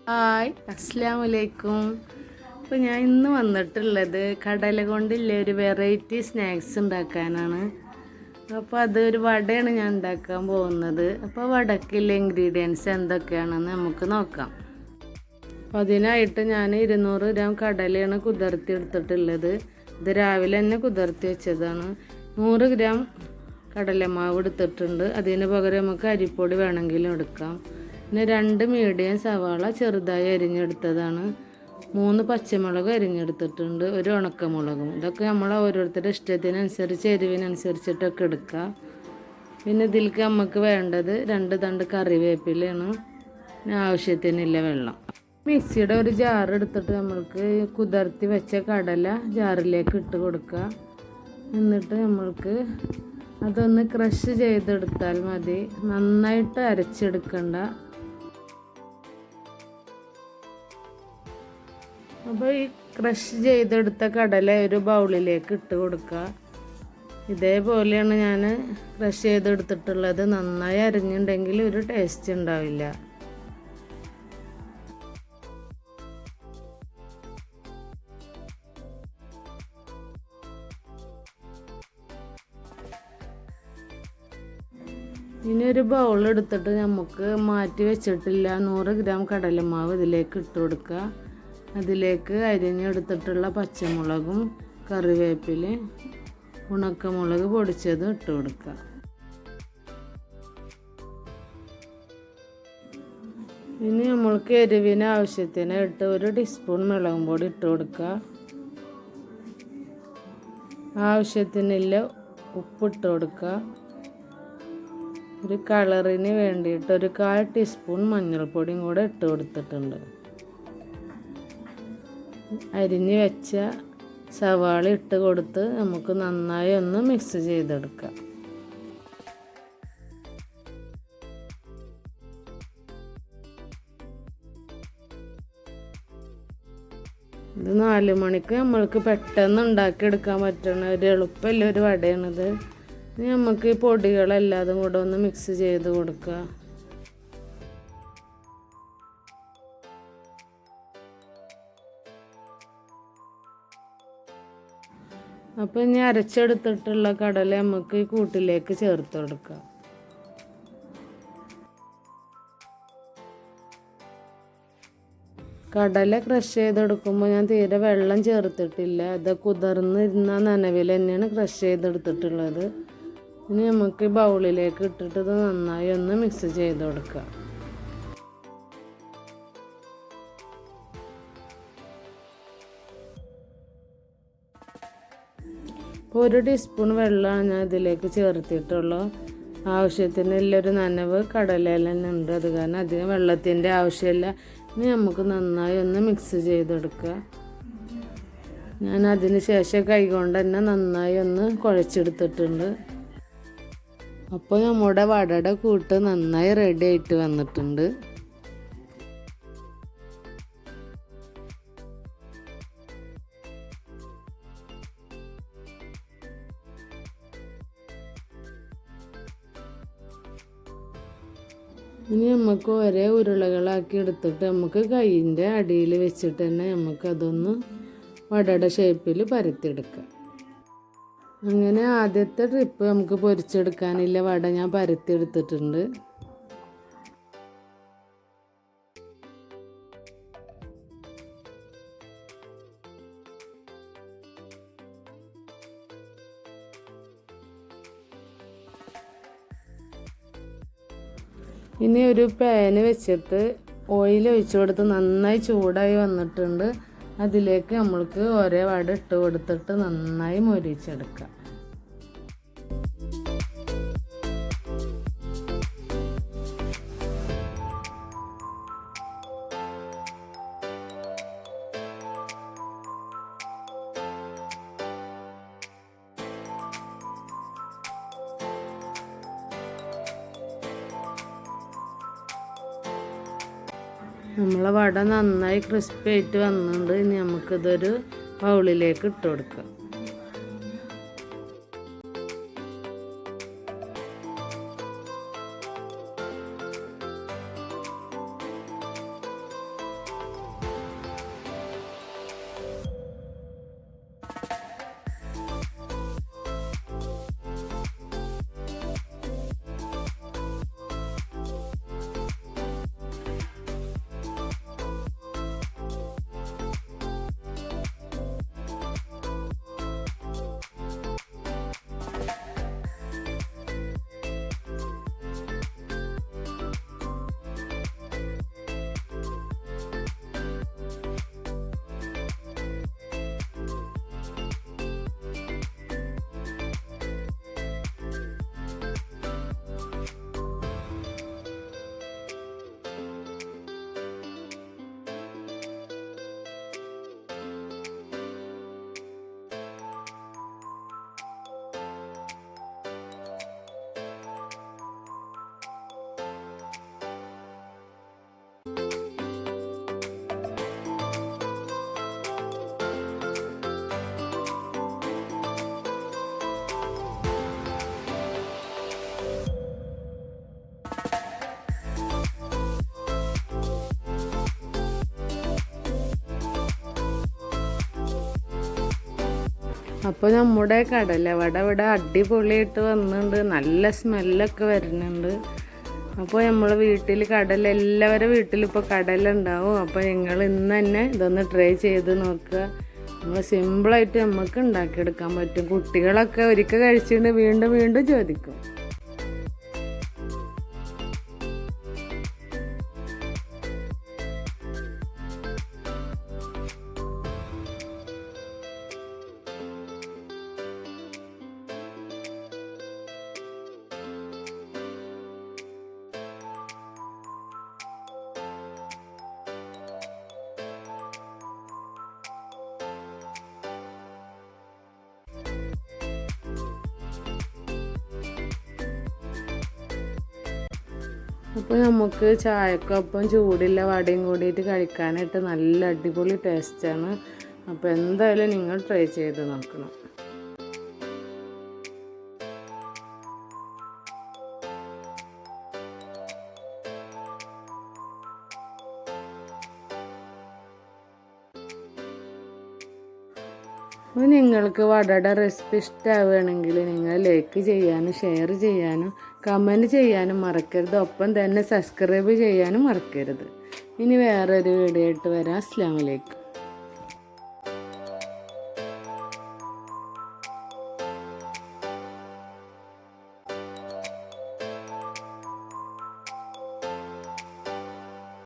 Hi അസ്സലാമു അലൈക്കും. അപ്പോൾ ഞാൻ ഇന്ന് വന്നിട്ടുള്ളത് കടല കൊണ്ടുള്ള ഒരു വെറൈറ്റി സ്നാക്സ് ഉണ്ടാക്കാനാണ്. അപ്പോൾ അതൊരു വടയാണ് ഞാൻ ഉണ്ടാക്കാൻ പോകുന്നത്. അപ്പോൾ വടക്കുള്ള ഇൻഗ്രീഡിയൻസ് എന്തൊക്കെയാണെന്ന് നമുക്ക് നോക്കാം. അപ്പോൾ അതിനായിട്ട് ഞാൻ 200 ഗ്രാം കടലയാണ് കുതിർത്തി എടുത്തിട്ടുള്ളത്. ഇത് രാവിലെ തന്നെ കുതിർത്തി വെച്ചതാണ്. 100 ഗ്രാം കടലമാവ് എടുത്തിട്ടുണ്ട്. അതിന് പകരം നമുക്ക് അരിപ്പൊടി വേണമെങ്കിലും എടുക്കാം. പിന്നെ 2 മീഡിയം സവാള ചെറുതായി അരിഞ്ഞെടുത്തതാണ്. 3 പച്ചമുളക് അരിഞ്ഞെടുത്തിട്ടുണ്ട്. ഒരു ഉണക്കമുളകും. ഇതൊക്കെ നമ്മൾ ഓരോരുത്തരുടെ ഇഷ്ടത്തിനനുസരിച്ച് എരിവിനനുസരിച്ചിട്ടൊക്കെ എടുക്കുക. പിന്നെ ഇതിലേക്ക് നമുക്ക് വേണ്ടത് 2 തണ്ട് കറിവേപ്പിലയാണ്. ആവശ്യത്തിനുള്ള വെള്ളം. മിക്സിയുടെ ഒരു ജാർ എടുത്തിട്ട് നമ്മൾക്ക് കുതിർത്തി വെച്ച കടല ജാറിലേക്ക് ഇട്ട് കൊടുക്കുക. എന്നിട്ട് നമ്മൾക്ക് അതൊന്ന് ക്രഷ് ചെയ്തെടുത്താൽ മതി. നന്നായിട്ട് അരച്ചെടുക്കണ്ട. അപ്പോൾ ഈ ക്രഷ് ചെയ്തെടുത്ത കടല ഒരു ബൗളിലേക്ക് ഇട്ട് കൊടുക്കുക. ഇതേപോലെയാണ് ഞാൻ ക്രഷ് ചെയ്തെടുത്തിട്ടുള്ളത്. നന്നായി അരിഞ്ഞിട്ടുണ്ടെങ്കിൽ ഒരു ടേസ്റ്റ് ഉണ്ടാവില്ല. ഇനി ഒരു ബൗൾ എടുത്തിട്ട് നമുക്ക് മാറ്റി വെച്ചിട്ടില്ല 100 ഗ്രാം കടലമാവ് ഇതിലേക്ക് ഇട്ട് കൊടുക്കുക. അതിലേക്ക് അരിഞ്ഞെടുത്തിട്ടുള്ള പച്ചമുളകും കറിവേപ്പിലയും ഉണക്കമുളക് പൊടിച്ചതും ഇട്ട് കൊടുക്കുക. ഇനി നമ്മൾക്ക് എരിവിന് ആവശ്യത്തിന് 1 ടീസ്പൂൺ മുളകും പൊടി ഇട്ട് കൊടുക്കുക. ആവശ്യത്തിനുള്ള ഉപ്പിട്ട് കൊടുക്കുക. ഒരു കളറിന് വേണ്ടിയിട്ട് 1/4 ടീസ്പൂൺ മഞ്ഞൾപ്പൊടിയും കൂടെ ഇട്ട് കൊടുത്തിട്ടുണ്ട്. അരിഞ്ഞ് വെച്ച സവാള ഇട്ട് കൊടുത്ത് നമുക്ക് നന്നായി ഒന്ന് മിക്സ് ചെയ്തെടുക്കാം. ഇത് 4 മണിക്ക് നമ്മൾക്ക് പെട്ടെന്ന് ഉണ്ടാക്കിയെടുക്കാൻ പറ്റുന്ന ഒരു എളുപ്പമുള്ള ഒരു വടയാണിത്. ഇനി നമുക്ക് ഈ പൊടികളെല്ലാതും കൂടെ ഒന്ന് മിക്സ് ചെയ്ത് കൊടുക്കുക. അപ്പോൾ ഇനി അരച്ചെടുത്തിട്ടുള്ള കടല നമുക്ക് ഈ കൂട്ടിലേക്ക് ചേർത്ത് കൊടുക്കാം. കടല ക്രഷ് ചെയ്തെടുക്കുമ്പോൾ ഞാൻ തീരെ വെള്ളം ചേർത്തിട്ടില്ല. ഇത് കുതിർന്നിരുന്ന നനവിൽ തന്നെയാണ് ക്രഷ് ചെയ്തെടുത്തിട്ടുള്ളത്. ഇനി നമുക്ക് ബൗളിലേക്ക് ഇട്ടിട്ട് ഇത് നന്നായി ഒന്ന് മിക്സ് ചെയ്ത് കൊടുക്കാം. ഇപ്പോൾ 1 ടീസ്പൂൺ വെള്ളമാണ് ഞാൻ ഇതിലേക്ക് ചേർത്തിട്ടുള്ളൂ. ആവശ്യത്തിനുള്ളൊരു നനവ് കടലയിൽ തന്നെ ഉണ്ട്. അത് കാരണം അധികം വെള്ളത്തിൻ്റെ ആവശ്യമില്ല. ഇനി നമുക്ക് നന്നായി ഒന്ന് മിക്സ് ചെയ്തെടുക്കുക. ഞാൻ അതിന് ശേഷം കൈകൊണ്ട് തന്നെ നന്നായി ഒന്ന് കുഴച്ചെടുത്തിട്ടുണ്ട്. അപ്പോൾ നമ്മുടെ വടയുടെ കൂട്ട് നന്നായി റെഡി ആയിട്ട് വന്നിട്ടുണ്ട്. ഇനി നമുക്ക് ഒരേ ഉരുളകളാക്കി എടുത്തിട്ട് നമുക്ക് കൈയിൻ്റെ അടിയിൽ വെച്ചിട്ട് തന്നെ നമുക്കതൊന്ന് വടയുടെ ഷേപ്പിൽ പരത്തിയെടുക്കാം. അങ്ങനെ ആദ്യത്തെ ട്രിപ്പ് നമുക്ക് പൊരിച്ചെടുക്കാനില്ല വട ഞാൻ പരത്തിയെടുത്തിട്ടുണ്ട്. ഇനി ഒരു പാന് വെച്ചിട്ട് ഓയിൽ ഒഴിച്ച് കൊടുത്ത് നന്നായി ചൂടായി വന്നിട്ടുണ്ട്. അതിലേക്ക് നമ്മൾക്ക് ഒരേ വട ഇട്ട് കൊടുത്തിട്ട് നന്നായി മൊരിച്ചെടുക്കാം. നമ്മളെ വട നന്നായി ക്രിസ്പി ആയിട്ട് വന്നിട്ടുണ്ട്. ഇനി നമുക്കിതൊരു ബൗളിലേക്ക് ഇട്ട് കൊടുക്കാം. അപ്പോൾ നമ്മുടെ കടലവട ഇവിടെ അടിപൊളിയായിട്ട് വന്നിട്ടുണ്ട്, നല്ല സ്മെല്ലൊക്കെ വരുന്നുണ്ട്. അപ്പോൾ നമ്മൾ വീട്ടിൽ എല്ലാവരുടെ വീട്ടിലിപ്പോൾ കടല ഉണ്ടാവും. അപ്പോൾ നിങ്ങൾ ഇന്ന് തന്നെ ഇതൊന്ന് ട്രൈ ചെയ്ത് നോക്കുക. നമ്മൾ സിമ്പിളായിട്ട് നമുക്ക് ഉണ്ടാക്കിയെടുക്കാൻ പറ്റും. കുട്ടികളൊക്കെ ഒരിക്കൽ കഴിച്ചിട്ട് വീണ്ടും വീണ്ടും ചോദിക്കും. അപ്പോൾ നമുക്ക് ചായക്കൊപ്പം ചൂടില്ല വടയും കൂടിയിട്ട് കഴിക്കാനായിട്ട് നല്ല അടിപൊളി ടേസ്റ്റാണ്. അപ്പോൾ എന്തായാലും നിങ്ങൾ ട്രൈ ചെയ്ത് നോക്കണം. അപ്പോൾ നിങ്ങൾക്ക് വടയുടെ റെസിപ്പി ഇഷ്ടമാവുകയാണെങ്കിൽ നിങ്ങൾ ലൈക്ക് ചെയ്യാനും ഷെയർ ചെയ്യാനും കമൻറ്റ് ചെയ്യാനും മറക്കരുത്. ഒപ്പം തന്നെ സബ്സ്ക്രൈബ് ചെയ്യാനും മറക്കരുത്. ഇനി വേറൊരു വീഡിയോ ആയിട്ട് വരാം. അസ്സലാമു അലൈക്കും.